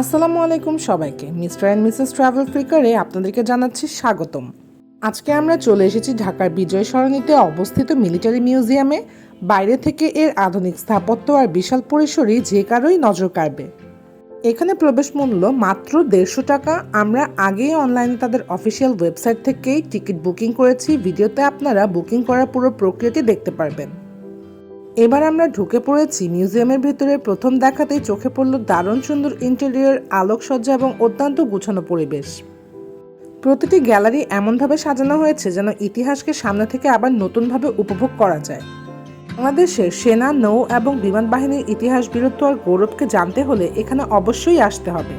আসসালামু আলাইকুম সবাইকে। মিস্টার অ্যান্ড মিসেস ট্রাভেল ফ্রিকারে আপনাদেরকে জানাচ্ছি স্বাগতম। আজকে আমরা চলে এসেছি ঢাকার বিজয় সরণিতে অবস্থিত মিলিটারি মিউজিয়ামে। বাইরে থেকে এর আধুনিক স্থাপত্য আর বিশাল পরিসরই যে কারোই নজর কাড়বে। এখানে প্রবেশ মূল্য মাত্র 150 টাকা। আমরা আগেই অনলাইনে তাদের অফিসিয়াল ওয়েবসাইট থেকেই টিকিট বুকিং করেছি। ভিডিওতে আপনারা বুকিং করার পুরো প্রক্রিয়াটি দেখতে পারবেন। এবার আমরা ঢুকে পড়েছি মিউজিয়ামের ভেতরে। প্রথম দেখাতেই চোখে পড়ল দারুণ সুন্দর ইন্টেরিয়র, আলোকসজ্জা এবং অত্যন্ত গুছানো পরিবেশ। প্রতিটি গ্যালারি এমনভাবে সাজানো হয়েছে যেন ইতিহাসকে সামনে থেকে আবার নতুনভাবে উপভোগ করা যায়। বাংলাদেশের সেনা, নৌ এবং বিমান বাহিনীর ইতিহাস, বীরত্ব আর গৌরবকে জানতে হলে এখানে অবশ্যই আসতে হবে।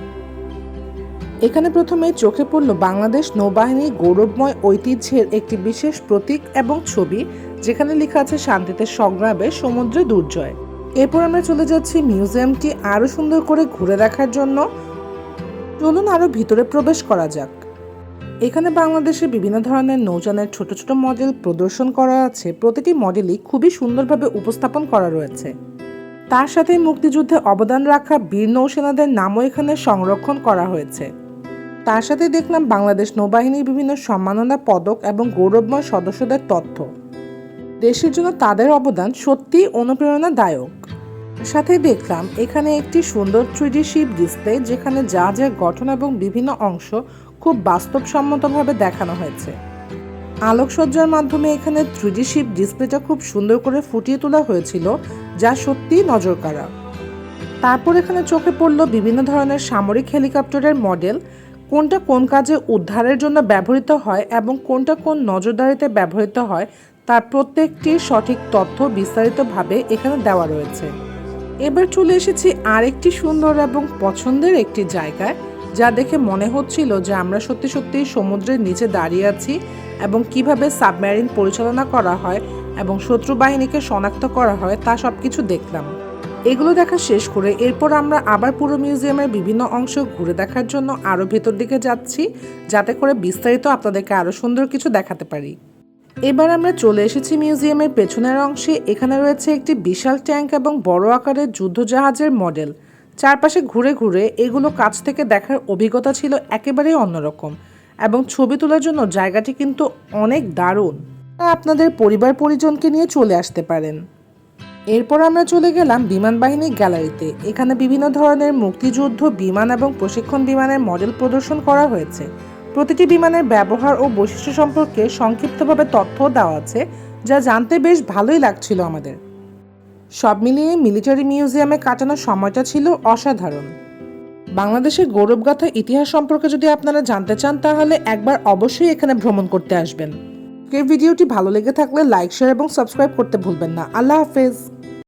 এখানে প্রথমে চোখে পড়ল বাংলাদেশ নৌবাহিনীর গৌরবময় ঐতিহ্যের একটি বিশেষ প্রতীক এবং ছবি, যেখানে লেখা আছে শান্তিতে সংগ্রামে সমুদ্রে দুর্জয়। এরপর আমরা চলে যাচ্ছি মিউজিয়ামটি আরো সুন্দর করে ঘুরে দেখার জন্য। চলুন আরো ভিতরে প্রবেশ করা যাক। এখানে বাংলাদেশের বিভিন্ন ধরনের নৌযানের ছোট ছোট মডেল প্রদর্শন করা আছে। প্রতিটি মডেলই খুবই সুন্দরভাবে উপস্থাপন করা রয়েছে। তার সাথে মুক্তিযুদ্ধে অবদান রাখা বীর নৌসেনাদের নামও এখানে সংরক্ষণ করা হয়েছে। তার সাথে দেখলাম বাংলাদেশ নৌবাহিনীর বিভিন্ন সম্মাননা পদক এবং গৌরবময় সদস্যদের তথ্য। দেশের জন্য তাদের অবদান সত্যি অনুপ্রেরণাদায়ক। সাথে দেখলাম এখানে একটি সুন্দর 3D শিপ ডিসপ্লে, যেখানে জাহাজের গঠন এবং বিভিন্ন অংশ খুব বাস্তবসম্মতভাবে দেখানো হয়েছে। আলোকসজ্জার মাধ্যমে এখানে 3D শিপ ডিসপ্লেটা খুব সুন্দর করে ফুটিয়ে তোলা হয়েছিল, যা সত্যিই নজর কাড়া। তারপর এখানে চোখে পড়ল বিভিন্ন ধরনের সামরিক হেলিকপ্টারের মডেল, কোনটা কোন কাজে উদ্ধারের জন্য ব্যবহৃত হয় এবং কোনটা কোন নজরদারিতে ব্যবহৃত হয় তার প্রত্যেকটির সঠিক তথ্য বিস্তারিতভাবে এখানে দেওয়া রয়েছে। এবার চলে এসেছি আরেকটি সুন্দর এবং পছন্দের একটি জায়গায়, যা দেখে মনে হচ্ছিল যে আমরা সত্যি সত্যি সমুদ্রের নিচে দাঁড়িয়ে আছি এবং কিভাবে সাবমেরিন পরিচালনা করা হয় এবং শত্রু বাহিনীকে শনাক্ত করা হয় তা সবকিছু দেখলাম। এগুলো দেখা শেষ করে এরপর আমরা আবার পুরো মিউজিয়ামের বিভিন্ন অংশ ঘুরে দেখার জন্য আরও ভেতর দিকে যাচ্ছি, যাতে করে বিস্তারিত আপনাদেরকে আরও সুন্দর কিছু দেখাতে পারি। এবার আমরা চলে এসেছি মিউজিয়ামের পেছনের অংশে। এখানে রয়েছে একটি বিশাল ট্যাঙ্ক এবং বড় আকারের যুদ্ধজাহাজের মডেল। চারপাশে ঘুরে ঘুরে এগুলো কাছ থেকে দেখার অভিজ্ঞতা ছিল একেবারেই অন্যরকম এবং ছবি তোলার জন্য জায়গাটি কিন্তু অনেক দারুণ। আপনাদের পরিবার পরিজনকে নিয়ে চলে আসতে পারেন। এরপর আমরা চলে গেলাম বিমান বাহিনীর গ্যালারিতে। এখানে বিভিন্ন ধরনের মুক্তিযুদ্ধ বিমান এবং প্রশিক্ষণ বিমানের মডেল প্রদর্শন করা হয়েছে। প্রতিটি বিমানের ব্যবহার ও বৈশিষ্ট্য সম্পর্কে সংক্ষিপ্তভাবে তথ্য দেওয়া আছে, যা জানতে বেশ ভালোই লাগছিল আমাদের। সব মিলিয়ে মিলিটারি মিউজিয়ামে কাটানোর সময়টা ছিল অসাধারণ। বাংলাদেশের গৌরবগাথা ইতিহাস সম্পর্কে যদি আপনারা জানতে চান, তাহলে একবার অবশ্যই এখানে ভ্রমণ করতে আসবেন। এই ভিডিওটি ভালো লেগে থাকলে লাইক, শেয়ার এবং সাবস্ক্রাইব করতে ভুলবেন না। আল্লাহ হাফেজ।